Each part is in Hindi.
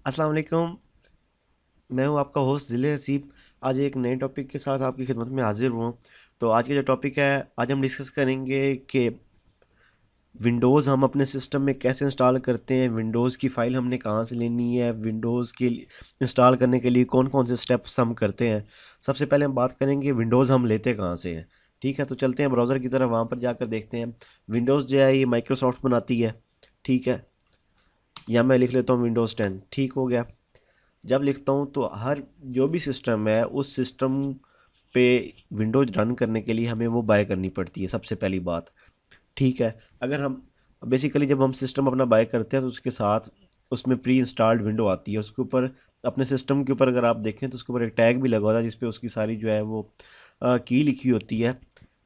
अस्सलाम वालेकुम। मैं हूँ आपका होस्ट ज़िले हसीब। आज एक नए टॉपिक के साथ आपकी खिदमत में हाजिर हुआ हूँ। तो आज का जो टॉपिक है, आज हम डिस्कस करेंगे कि विंडोज़ हम अपने सिस्टम में कैसे इंस्टॉल करते हैं, विंडोज़ की फ़ाइल हमने कहाँ से लेनी है, विंडोज़ के इंस्टॉल करने के लिए कौन कौन से स्टेप्स हम करते हैं। सबसे पहले हम बात करेंगे विंडोज़ हम लेते कहाँ से हैं। ठीक है, तो चलते हैं ब्राउज़र की तरफ, वहाँ पर जाकर देखते हैं। विंडोज़ जो है ये माइक्रोसॉफ्ट बनाती है। ठीक है, या मैं लिख लेता हूँ विंडोज़ 10। ठीक हो गया। जब लिखता हूँ तो हर जो भी सिस्टम है उस सिस्टम पे विंडोज रन करने के लिए हमें वो बाय करनी पड़ती है, सबसे पहली बात। ठीक है, अगर हम बेसिकली जब हम सिस्टम अपना बाय करते हैं तो उसके साथ उसमें प्री इंस्टॉल्ड विंडो आती है। उसके ऊपर अपने सिस्टम के ऊपर अगर आप देखें तो उसके ऊपर एक टैग भी लगा होता है जिसपे उसकी सारी जो है वो की लिखी होती है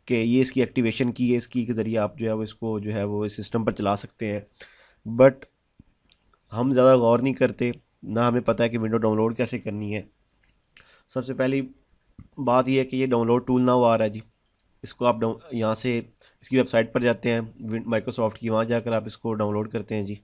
कि ये इसकी एक्टिवेशन की है, इस की के ज़रिए आप जो है वो इसको जो है वो इस सिस्टम पर चला सकते हैं। बट हम ज़्यादा गौर नहीं करते, ना हमें पता है कि विंडो डाउनलोड कैसे करनी है। सबसे पहली बात यह है कि ये डाउनलोड टूल ना वो आ रहा है जी। इसको आप यहाँ से इसकी वेबसाइट पर जाते हैं माइक्रोसॉफ्ट की, वहाँ जाकर आप इसको डाउनलोड करते हैं जी।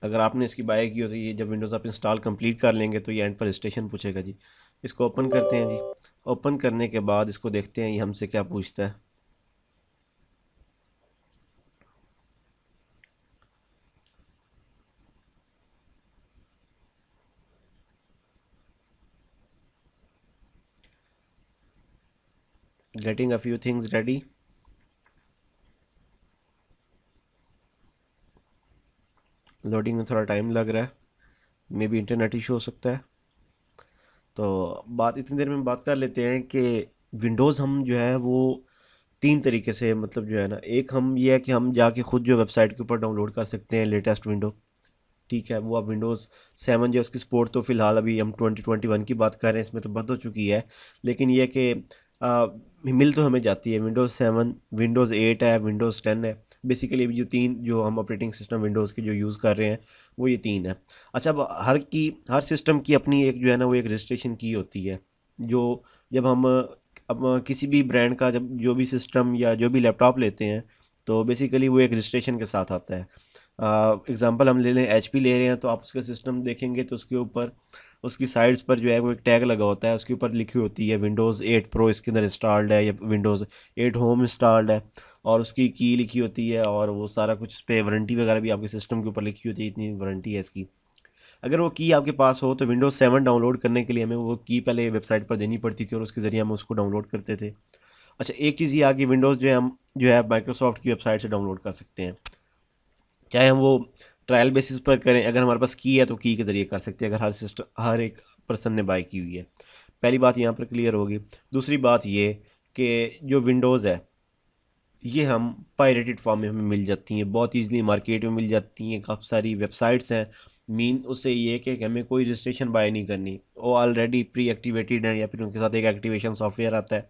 अगर आपने इसकी बाय की हो तो ये जब विंडोज़ आप इंस्टॉल कंप्लीट कर लेंगे तो ये एंड पर रजिस्ट्रेशन पूछेगा जी। इसको ओपन करते हैं जी। ओपन करने के बाद इसको देखते हैं ये हमसे क्या पूछता है। Getting a few things ready. Loading में थोड़ा टाइम लग रहा है, मे बी इंटरनेट इशू हो सकता है। तो बात इतनी देर में बात कर लेते हैं कि विंडोज़ हम जो है वो तीन तरीके से, मतलब जो है ना, एक हम ये है कि हम जाके खुद जो वेबसाइट के ऊपर डाउनलोड कर सकते हैं लेटेस्ट विंडो। ठीक है, वो आप विंडोज़ 7 जो उसकी सपोर्ट, तो फिलहाल अभी हम 2021 की बात कर रहे हैं, इसमें तो बंद हो चुकी है। लेकिन ये कि आ, मिल तो हमें जाती है। विंडोज़ 7, विंडोज़ 8 है, विंडोज़ 10 है। बेसिकली अभी जो तीन जो हम ऑपरेटिंग सिस्टम विंडोज़ के जो यूज़ कर रहे हैं वो ये तीन है। अच्छा, अब हर सिस्टम की अपनी एक जो है ना वो एक रजिस्ट्रेशन की होती है। जो जब हम अब किसी भी ब्रांड का जब जो भी सिस्टम या जो भी लैपटॉप लेते हैं तो बेसिकली वो एक रजिस्ट्रेशन के साथ आता है। एग्जांपल हम ले लें, एचपी ले रहे हैं तो आप उसका सिस्टम देखेंगे तो उसके ऊपर उसकी साइड्स पर जो है वो एक टैग लगा होता है, उसके ऊपर लिखी होती है विंडोज़ 8 प्रो इसके अंदर इंस्टॉल्ड है या विंडोज़ 8 होम इंस्टॉल्ड है। और उसकी की लिखी होती है और वो सारा कुछ, इस पर वारंटी वगैरह भी आपके सिस्टम के ऊपर लिखी होती है, इतनी वारंटी है इसकी। अगर वो की आपके पास हो तो विंडोज़ 7 डाउनलोड करने के लिए हमें वो की पहले वेबसाइट पर देनी पड़ती थी और उसके ज़रिए हम उसको डाउनलोड करते थे। अच्छा, एक चीज़ ये आ गई, विंडोज़ जो है हम जो है माइक्रोसॉफ्ट की वेबसाइट से डाउनलोड कर सकते हैं। चाहे हम वो ट्रायल बेसिस पर करें, अगर हमारे पास की है तो की के ज़रिए कर सकते हैं, अगर हर एक पर्सन ने बाय की हुई है। पहली बात यहाँ पर क्लियर होगी। दूसरी बात ये कि जो विंडोज़ है ये हम पायरेटेड फॉर्म में हमें मिल जाती हैं, बहुत ईजिली मार्केट में मिल जाती हैं, काफ़ी सारी वेबसाइट्स हैं। मीन उससे ये है कि हमें कोई रजिस्ट्रेशन बाय नहीं करनी, वो ऑलरेडी प्री एक्टिवेटेड है या फिर उनके साथ एक एक्टिवेशन सॉफ्टवेयर आता है।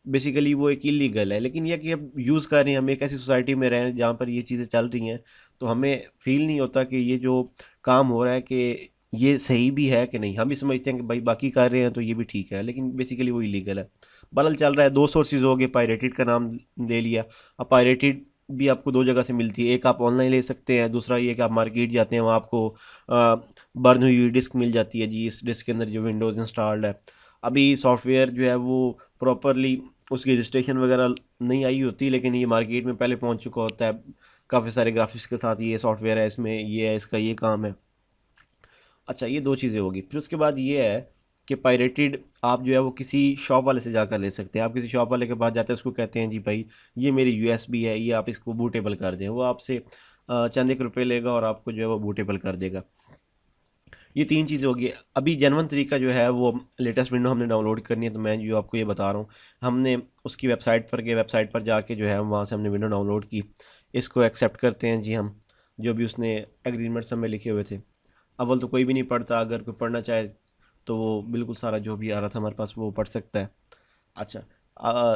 बेसिकली वो एक इलीगल है, लेकिन यह कि अब यूज़ कर रहे हैं, हम एक ऐसी सोसाइटी में रह रहे हैं जहाँ पर ये चीज़ें चल रही हैं, तो हमें फील नहीं होता कि ये जो काम हो रहा है कि ये सही भी है कि नहीं। हम भी समझते हैं कि भाई बाकी कर रहे हैं तो ये भी ठीक है, लेकिन बेसिकली वो इलीगल है। बहरहाल चल रहा है, दो सोर्सेज हो गए, पायरेटेड का नाम ले लिया। अब पायरेटेड भी आपको दो जगह से मिलती है, एक आप ऑनलाइन ले सकते हैं, दूसरा ये कि आप मार्केट जाते हैं, वहाँ आपको बर्न हुई हुई डिस्क मिल जाती है जी, इस डिस्क के अंदर जो विंडोज़ इंस्टॉल्ड है। अभी सॉफ्टवेयर जो है वो प्रॉपरली उसकी रजिस्ट्रेशन वगैरह नहीं आई होती, लेकिन ये मार्केट में पहले पहुंच चुका होता है काफ़ी सारे ग्राफिक्स के साथ, ये सॉफ्टवेयर है, इसमें ये है, इसका ये काम है। अच्छा, ये दो चीज़ें होगी। फिर उसके बाद ये है कि पायरेटेड आप जो है वो किसी शॉप वाले से जाकर ले सकते हैं। आप किसी शॉप वाले के पास जाते हैं, उसको कहते हैं जी भाई ये मेरी यूएसबी है, ये आप इसको बूटेबल कर दें, वो आपसे चंद एक रुपये लेगा और आपको जो है वो बूटेबल कर देगा। ये तीन चीज़ें होगी। अभी जेनवन तरीका जो है वो लेटेस्ट विंडो हमने डाउनलोड करनी है तो मैं जो आपको ये बता रहा हूँ, हमने उसकी वेबसाइट पर जाके जो है वहाँ से हमने विंडो डाउनलोड की। इसको एक्सेप्ट करते हैं जी हम, जो भी उसने एग्रीमेंट्स हमें लिखे हुए थे। अव्वल तो कोई भी नहीं पढ़ता, अगर कोई पढ़ना चाहे तो वो बिल्कुल सारा जो भी आ रहा था हमारे पास वो पढ़ सकता है। अच्छा,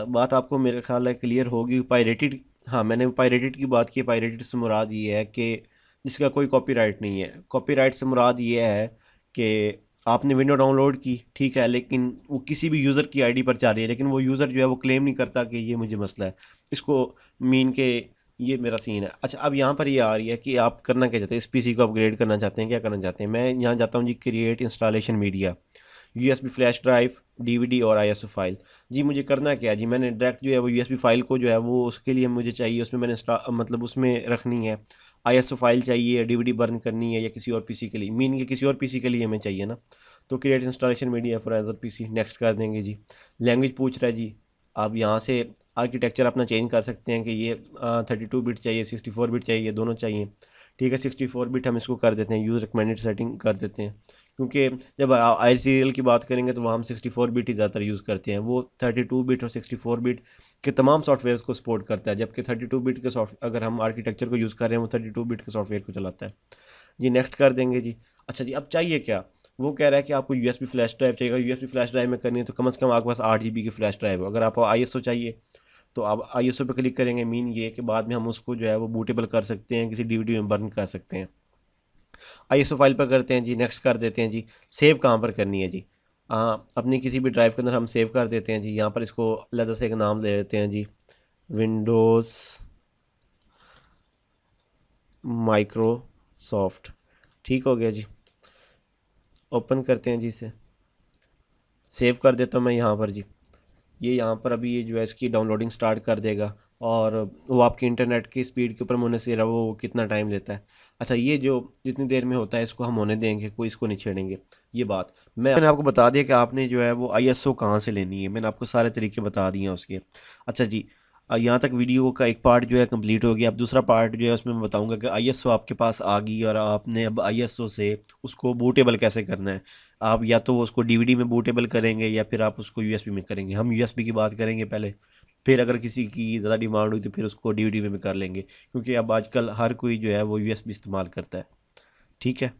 बात आपको मेरे ख्याल है क्लियर होगी। पायरेटेड, हाँ मैंने पायरेटेड की बात की। पायरेटेड से मुराद ये है कि जिसका कोई कॉपीराइट नहीं है। कॉपीराइट से मुराद ये है कि आपने विंडो डाउनलोड की, ठीक है, लेकिन वो किसी भी यूज़र की आईडी पर जा रही है, लेकिन वो यूज़र जो है वो क्लेम नहीं करता कि ये मुझे मसला है। इसको मीन के ये मेरा सीन है। अच्छा, अब यहाँ पर ये आ रही है कि आप करना क्या चाहते हैं, इस पीसी को अपग्रेड करना चाहते हैं, क्या करना चाहते हैं। मैं यहाँ जाता हूँ जी, create installation media, USB flash drive, DVD और आईएसओ फाइल। जी मुझे करना क्या है जी, मैंने डायरेक्ट जो है वो यूएसबी फाइल को जो है वो उसके लिए मुझे चाहिए, उसमें मैंने मतलब उसमें रखनी है। आईएसओ फाइल चाहिए, डीवीडी बर्न करनी है, या किसी और पीसी के लिए, मीन के किसी और पीसी के लिए हमें चाहिए ना। तो create installation media for other PC, next कर देंगे जी। लैंग्वेज पूछ रहा है जी, आप यहाँ से आर्किटेक्चर अपना चेंज कर सकते हैं कि ये 32 बिट चाहिए, 64 बिट चाहिए, दोनों चाहिए। ठीक है, 64 बिट हम इसको कर देते हैं, यूज़ रिकमेंडेड सेटिंग कर देते हैं। क्योंकि जब आई सीरियल की बात करेंगे तो वहाँ हम 64 बिट ही ज़्यादातर यूज़ करते हैं। वो 32 बिट और 64 बिट के तमाम सॉफ्टवेयर्स को सपोर्ट करता है, जबकि 32 बिट के सॉफ्ट अगर हम आर्किटेक्चर को यूज़ कर रहे हैं वो 32 बिट के सॉफ्टवेयर को चलाता है। जी नेक्स्ट कर देंगे जी। अच्छा जी, अब चाहिए क्या, वो कह रहा है कि आपको यूएसबी फ्लैश ड्राइव चाहिए। यूएसबी फ्लैश ड्राइव में करनी है तो कम से कम आपके पास 8 GB की फ्लैश ड्राइव हो। अगर आपको आईएसओ चाहिए तो आप आईएसओ पे क्लिक करेंगे, मीन ये कि बाद में हम उसको जो है वो बूटेबल कर सकते हैं, किसी डीवीडी में बर्न कर सकते हैं। आईएसओ फाइल पर करते हैं जी, नेक्स्ट कर देते हैं जी। सेव कहाँ पर करनी है जी, अपनी किसी भी ड्राइव के अंदर हम सेव कर देते हैं जी। यहाँ पर इसको अलग से एक नाम दे देते हैं जी, विंडोज़ माइक्रोसॉफ्ट। ठीक हो गया जी, ओपन करते हैं जी इसे, सेव कर देता हूँ मैं यहाँ पर जी। ये यहाँ पर अभी ये जो है इसकी डाउनलोडिंग स्टार्ट कर देगा, और वो आपकी इंटरनेट की स्पीड के ऊपर मुनहसर है वो कितना टाइम लेता है। अच्छा, ये जो जितनी देर में होता है इसको हम होने देंगे, कोई इसको नहीं छेड़ेंगे। ये बात मैंने आपको बता दिया कि आपने जो है वो आईएसओ कहाँ से लेनी है, मैंने आपको सारे तरीके बता दिए हैं उसके। अच्छा जी, यहाँ तक वीडियो का एक पार्ट जो है कंप्लीट हो गया। अब दूसरा पार्ट जो है उसमें मैं बताऊंगा कि आईएसओ आपके पास आ गई और आपने अब आईएसओ से उसको बूटेबल कैसे करना है। आप या तो उसको डीवीडी में बूटेबल करेंगे या फिर आप उसको यूएसबी में करेंगे। हम यूएसबी की बात करेंगे पहले, फिर अगर किसी की ज़्यादा डिमांड हुई तो फिर उसको डीवीडी में भी कर लेंगे, क्योंकि अब आजकल हर कोई जो है वो यूएसबी इस्तेमाल करता है। ठीक है।